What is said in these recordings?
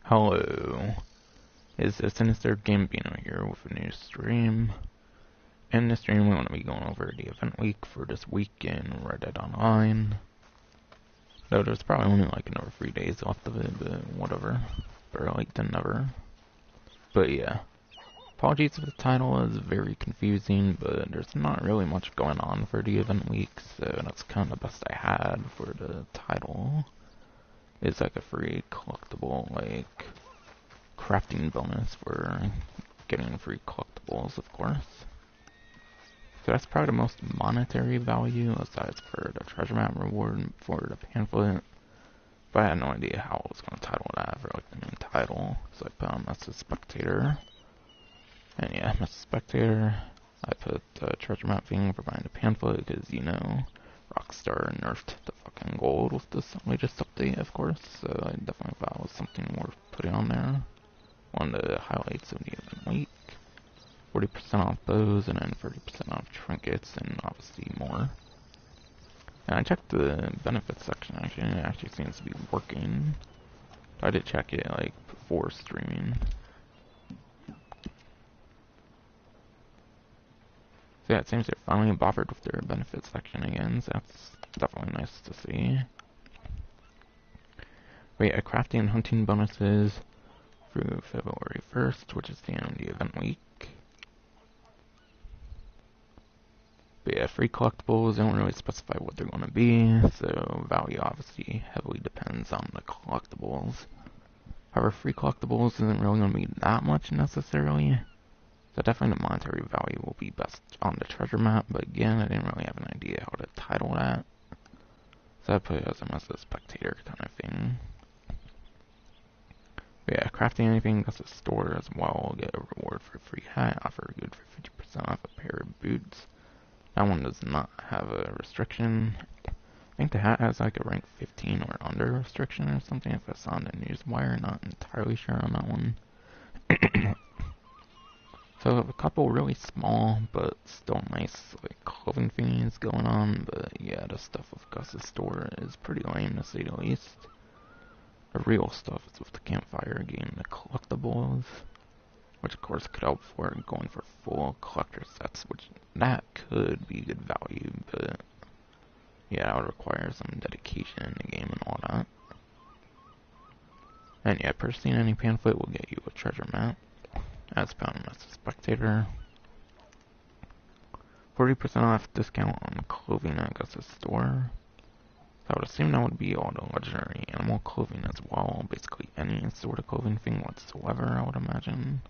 Hello, it's a Sinister Gambino here with a new stream. In this stream, we want to be going over the event week for this week in Red Dead Online. Though there's probably only like another 3 days left of it, but whatever. Better late than never. But yeah, apologies if the title is very confusing, but there's not really much going on for the event week, so that's kind of the best I had for the title. It's like a free collectible, like, crafting bonus for getting free collectibles, of course. So that's probably the most monetary value, aside for the treasure map reward for the pamphlet. But I had no idea how I was going to title that for like the main title, so I put on Message Spectator. And yeah, Message Spectator, I put the treasure map thing for buying the pamphlet, because, you know, Rockstar nerfed the fucking gold with this latest update, of course, so I definitely thought it was something worth putting on there. One of the highlights of the event week. 40% off bows, and then 30% off trinkets, and obviously more. And I checked the benefits section actually, and it actually seems to be working. I did check it like before streaming. So yeah, it seems they're finally bothered with their benefits section again, so that's definitely nice to see. But yeah, crafting and hunting bonuses through February 1st, which is the end of the event week. But yeah, free collectibles don't really specify what they're going to be, so value obviously heavily depends on the collectibles. However, free collectibles isn't really going to be that much necessarily, so definitely the monetary value will be best on the treasure map, but again, I didn't really have an idea how to title that, so I put it as a spectator kind of thing. But yeah, crafting anything that's a store as well will get a reward for a free hat, offer good for 50% off a pair of boots. That one does not have a restriction. I think the hat has like a rank 15 or under restriction or something if I saw on the newswire, not entirely sure on that one. So a couple really small but still nice like clothing thingies going on, but yeah, the stuff with Gus's store is pretty lame to say the least. The real stuff is with the campfire game, the collectibles, which of course could help for going for full collector sets, which that could be good value, but yeah, that would require some dedication in the game and all that. And yeah, purchasing any pamphlet will get you a treasure map, as found as a spectator. 40% off discount on clothing at Gus's store. So I would assume that would be all the legendary animal clothing as well, basically any sort of clothing thing whatsoever, I would imagine.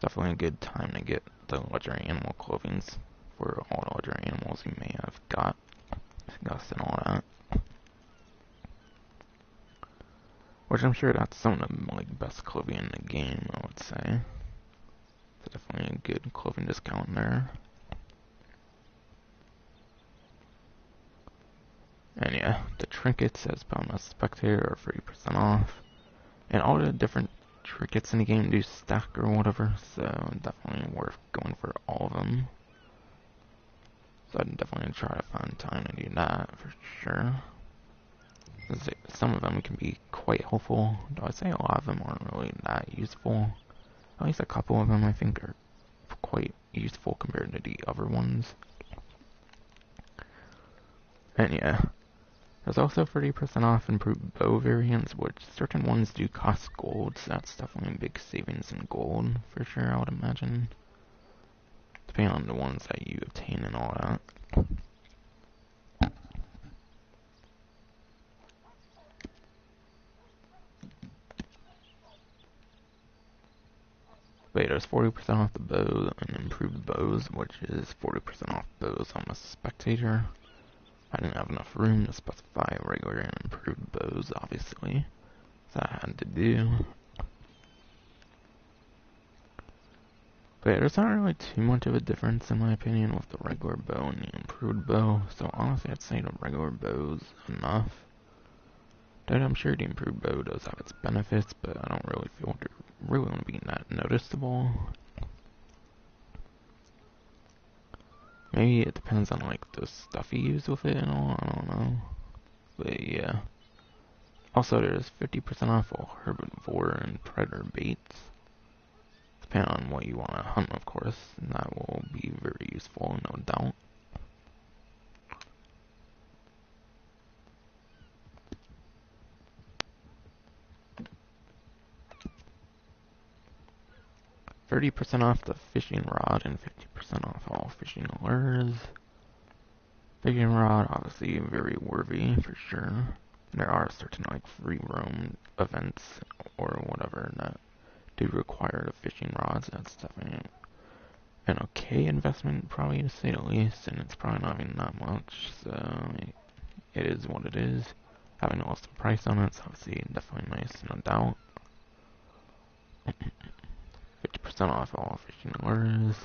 Definitely a good time to get the legendary animal clothings for all the legendary animals you may have got, Gus and all that. Which I'm sure that's some of the like best clothing in the game, I would say. So definitely a good clothing discount there. And yeah, the trinkets as found as spectator are 30% off. And all the different trinkets in the game do stack or whatever, so definitely worth going for all of them. So I'd definitely try to find time to do that for sure. Some of them can be quite helpful, though I'd say a lot of them aren't really that useful. At least a couple of them I think are quite useful compared to the other ones. And yeah, there's also 30% off improved bow variants, which certain ones do cost gold, so that's definitely a big savings in gold, for sure, I would imagine. Depending on the ones that you obtain and all that. But there's 40% off the bow and improved bows, which is 40% off bows on the spectator. I didn't have enough room to specify regular and improved bows, obviously, so I had to do. But yeah, there's not really too much of a difference in my opinion with the regular bow and the improved bow, so honestly I'd say the regular bow's enough. Though I'm sure the improved bow does have its benefits, but I don't really feel they're really going to be that noticeable. Maybe it depends on like the stuff you use with it and all, I don't know. But yeah. Also, there's 50% off all herbivore and predator baits. Depending on what you want to hunt, of course, and that will be very useful, no doubt. $30% off the fishing rod and 50% off all fishing lures. Fishing rod, obviously very worthy for sure. There are certain like free roam events or whatever that do require the fishing rods. That's definitely an okay investment, probably to say the least, and it's probably not even that much, so it is what it is. Having lost the price on it, so obviously definitely nice, no doubt. 50% off all fishing lures.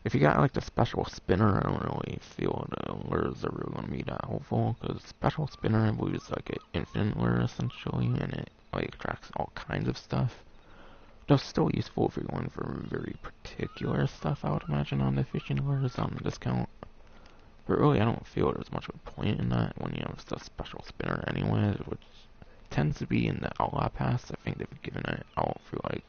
If you got like the special spinner, I don't really feel the lures are really going to be that helpful, because special spinner, I believe, is like an infinite lure essentially, and it like attracts all kinds of stuff. Though still useful if you're going for very particular stuff, I would imagine, on the fishing lures on the discount. But really, I don't feel there's much of a point in that when you have the special spinner anyways, which tends to be in the Outlaw Pass. I think they've given it out for like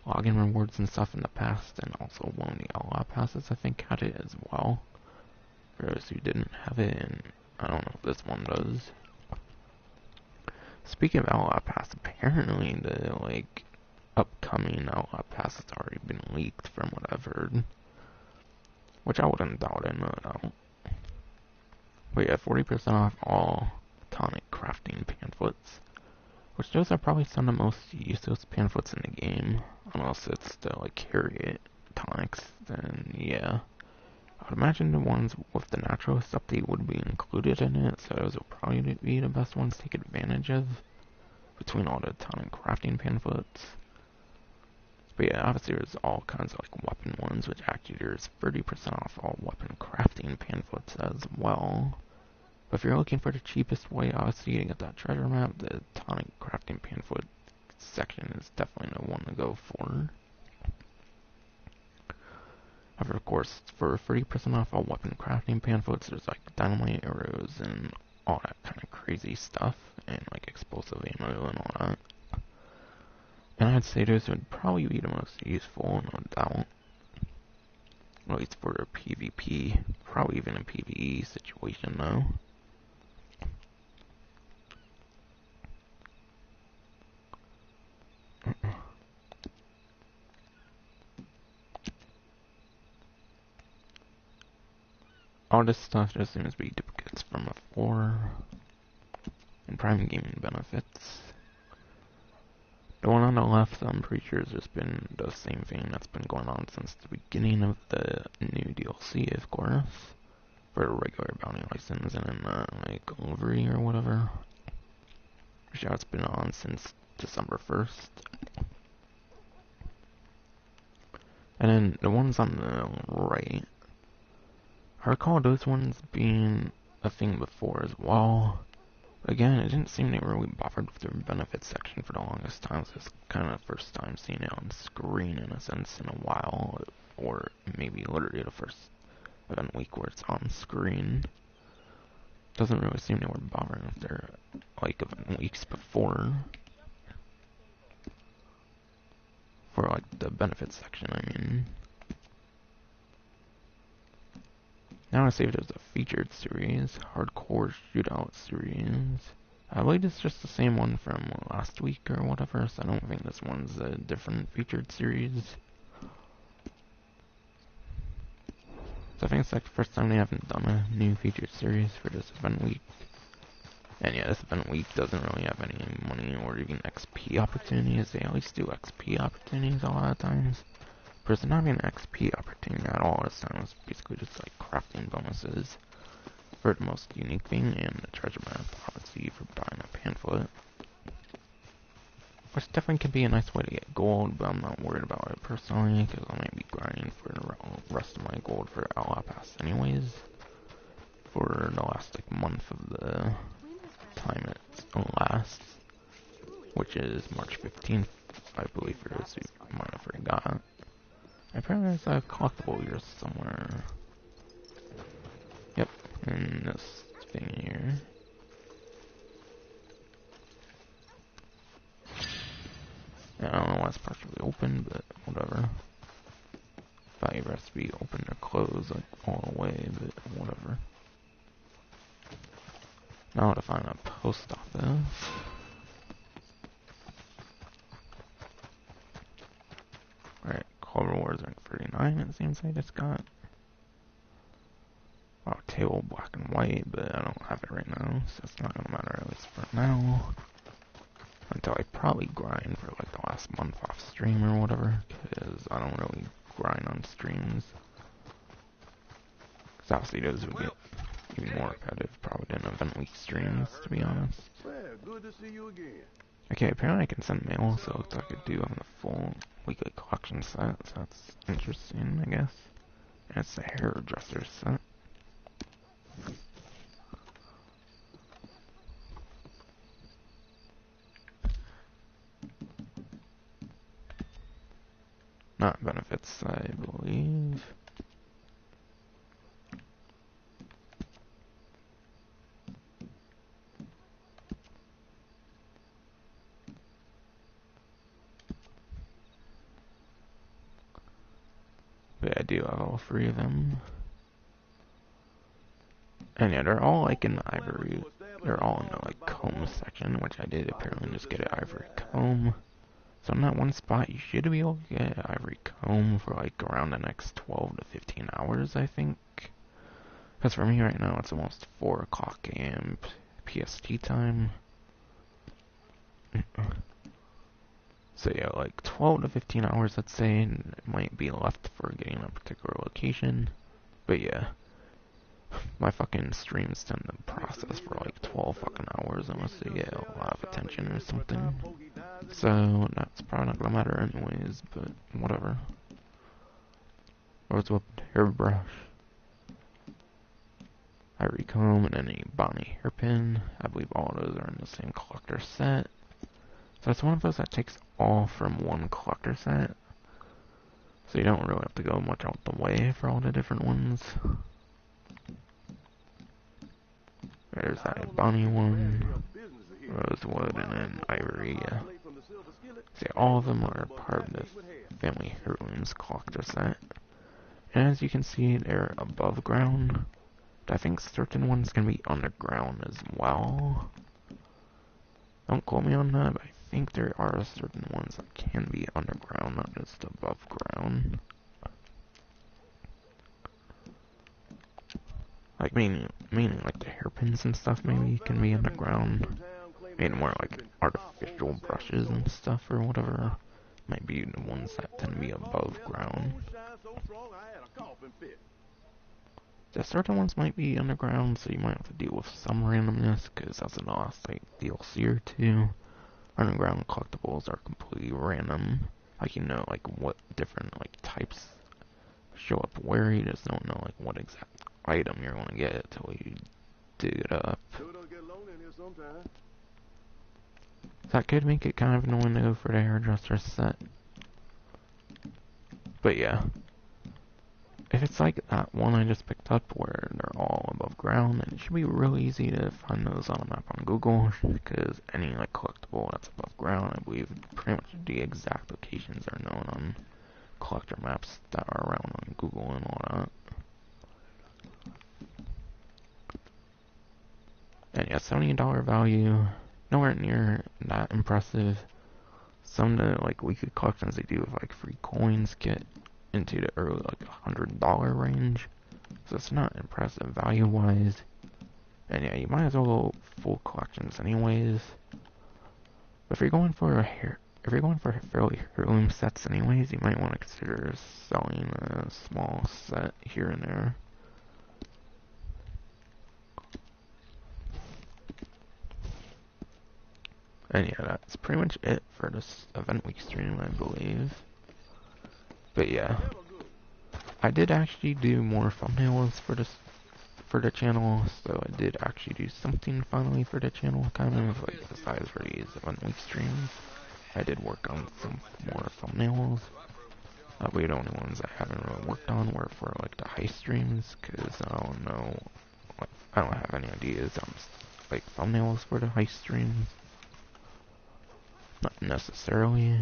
login rewards and stuff in the past, and also one of the Outlaw Passes I think had it as well. For those who didn't have it, and I don't know if this one does. Speaking of Outlaw Pass, apparently the like upcoming Outlaw Pass has already been leaked from what I've heard, which I wouldn't doubt it, no doubt. But yeah, 40% off all tonic crafting pamphlets, which those are probably some of the most useless pamphlets in the game, unless it's the like Harriet tonics, then yeah. I would imagine the ones with the naturalist update would be included in it, so those will probably be the best ones to take advantage of between all the tonic crafting pamphlets. But yeah, obviously there's all kinds of like weapon ones, which actually there's 30% off all weapon crafting pamphlets as well. But if you're looking for the cheapest way, obviously to get that treasure map, the tonic crafting pamphlet section is definitely the one to go for. However, of course, for 30% off all weapon crafting pamphlets, there's like dynamite arrows and all that kind of crazy stuff, and like explosive ammo and all that. And I'd say those would probably be the most useful, no doubt. At least for a PvP, probably even a PvE situation though. All this stuff just seems to be duplicates from before, and Prime Gaming benefits. The one on the left, I'm pretty sure has just been the same thing that's been going on since the beginning of the new DLC, of course, for the regular bounty license, and then like livery or whatever. Which it's been on since December 1st. And then the ones on the right, I recall those ones being a thing before as well. Again, it didn't seem they really bothered with their benefits section for the longest time, so it's kind of the first time seeing it on screen in a sense in a while, or maybe literally the first event week where it's on screen. Doesn't really seem they were bothering with their like event weeks before. For like the benefits section, I mean. Now I see there's a featured series, hardcore shootout series. I believe it's just the same one from last week or whatever, so I don't think this one's a different featured series. So I think it's like the first time they haven't done a new featured series for this event week. And yeah, this event week doesn't really have any money or even XP opportunities. They at least do XP opportunities a lot of times. But it's not even an XP opportunity at all this time. It's basically just like crafting bonuses for the most unique thing, and the treasure map, obviously, for buying a pamphlet. Which definitely could be a nice way to get gold, but I'm not worried about it personally, because I might be grinding for the rest of my gold for Outlaw Pass anyways. For the last like month of the time it lasts, which is March 15th, I believe, for those who might have forgot. Apparently there's a collectible here somewhere. Yep, in this thing here. whatever. Now to find a post office. Alright, call rewards rank 39 it seems I just got. Wow, table black and white, but I don't have it right now, so it's not gonna matter at least for now. Until I probably grind for like the last month off stream or whatever, because I don't really grind on streams. Because obviously those would get even more repetitive probably than event week streams, to be honest. Well, good to see you again. Okay, apparently I can send mail, so it looks like I do have the full weekly collection set, so that's interesting, I guess. And it's the hairdresser set. Not benefits, I believe. But I do have all three of them. And yeah, they're all like in the ivory. They're all in the like comb section, which I did apparently just get an ivory comb. So in that one spot, you should be able to get an ivory comb for like around the next 12 to 15 hours, I think. Because for me right now, it's almost 4 o'clock a.m. PST time. So yeah, like 12 to 15 hours, let's say, and it might be left for getting a particular location. But yeah, my fucking streams tend to process for like 12 fucking hours unless they get a lot of attention or something. So that's probably not gonna matter anyways, but whatever. Rose whipped hairbrush, ivory comb, and then a Bonnie hairpin. I believe all of those are in the same collector set. So it's one of those that takes all from one collector set. So you don't really have to go much out the way for all the different ones. There's that Bonnie one, rosewood, and then ivory. See, all of them are part of the Family Heirlooms collector set. And as you can see, they're above ground. I think certain ones can be underground as well. Don't quote me on that, but I think there are certain ones that can be underground, not just above ground. Like meaning like the hairpins and stuff maybe can be underground. Maybe more like artificial brushes and stuff or whatever. Might be the ones that tend to be above ground. The certain ones might be underground, so you might have to deal with some randomness, because that's in the last like DLC or two. Underground collectibles are completely random. Like, you know, like what different like types show up where, you just don't know like what exact item you're gonna get until you dig it up. So that could make it kind of annoying to go for the hairdresser set. But yeah. If it's like that one I just picked up where they're all above ground, then it should be real easy to find those on a map on Google, because any like collectible that's above ground, I believe pretty much the exact locations are known on collector maps that are around on Google and all that. And yeah, $70 value, nowhere near that impressive. Some of the like weekly collections they do with like free coins get into the early like $100 range, so it's not impressive value wise. And yeah, you might as well go full collections anyways. But if you're going for fairly heirloom sets anyways, you might want to consider selling a small set here and there. And yeah, that's pretty much it for this event week stream, I believe. But yeah, I did actually do more thumbnails for the channel, so I did actually do something finally for the channel, kind of like besides for these event week streams. I did work on some more thumbnails. But the only ones I haven't really worked on were for like the heist streams, because I don't know, like, I don't have any ideas on like thumbnails for the heist streams. Not necessarily.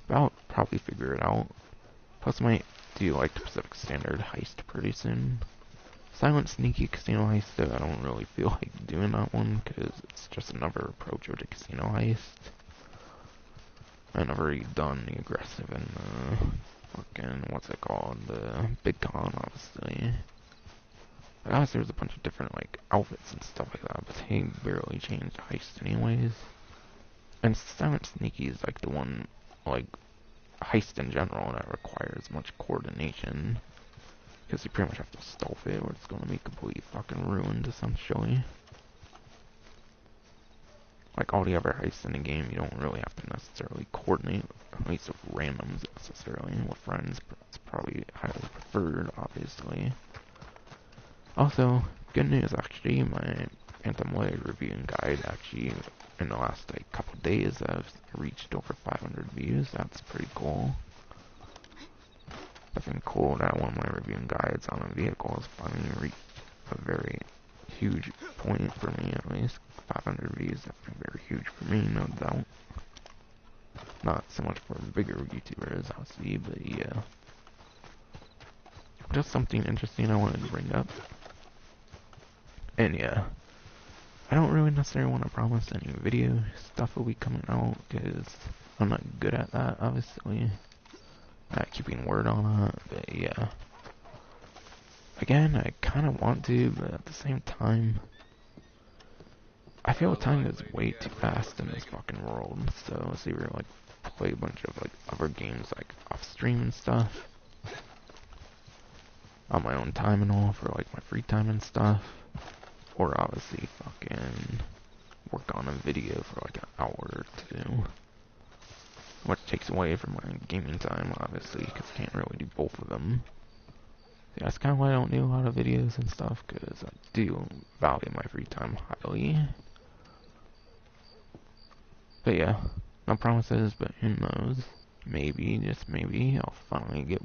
But I'll probably figure it out. Plus do like the Pacific Standard heist pretty soon. Silent Sneaky Casino Heist, though, I don't really feel like doing that one, because it's just another approach of the casino heist. I've never really done the aggressive and fucking, what's it called, the Big Con, obviously. But obviously there's a bunch of different, like, outfits and stuff like that, but they barely change the heist anyways. And Silent Sneaky is, like, the one, like, heist in general that requires much coordination. Because you pretty much have to stealth it, or it's gonna be completely fucking ruined, essentially. Like all the other heists in the game, you don't really have to necessarily coordinate, at least with randoms necessarily. With friends, it's probably highly preferred, obviously. Also, good news actually, my Phantom Blade reviewing guide actually, in the last like couple days, I've reached over 500 views. That's pretty cool. Definitely cool that one of my reviewing guides on a vehicle has finally reached a very huge point for me, at least. 500 views, definitely very huge for me, no doubt. Not so much for bigger YouTubers, I'll see, but yeah. Just something interesting I wanted to bring up. And yeah, I don't really necessarily want to promise any video stuff will be coming out, because I'm not good at that, obviously. Not keeping word on it, but yeah. Again, I kind of want to, but at the same time, I feel time goes way too fast in this fucking world, so let's either like play a bunch of like other games like off stream and stuff, on my own time and all, for like my free time and stuff, or obviously fucking work on a video for like an hour or two. Which takes away from my gaming time, obviously, because I can't really do both of them. Yeah, that's kind of why I don't do a lot of videos and stuff, because I do value my free time highly. But yeah, no promises, but who knows. Maybe, just maybe, I'll finally get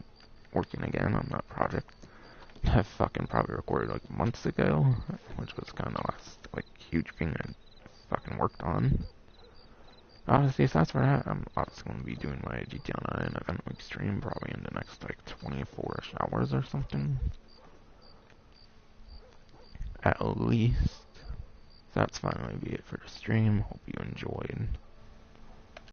working again on that project I fucking probably recorded like months ago, which was kind of the last like huge thing I fucking worked on. Honestly, if that's for that, I'm obviously going to be doing my GTA Online event week stream probably in the next like 24-ish hours or something. At least. That's finally be it for the stream. Hope you enjoyed.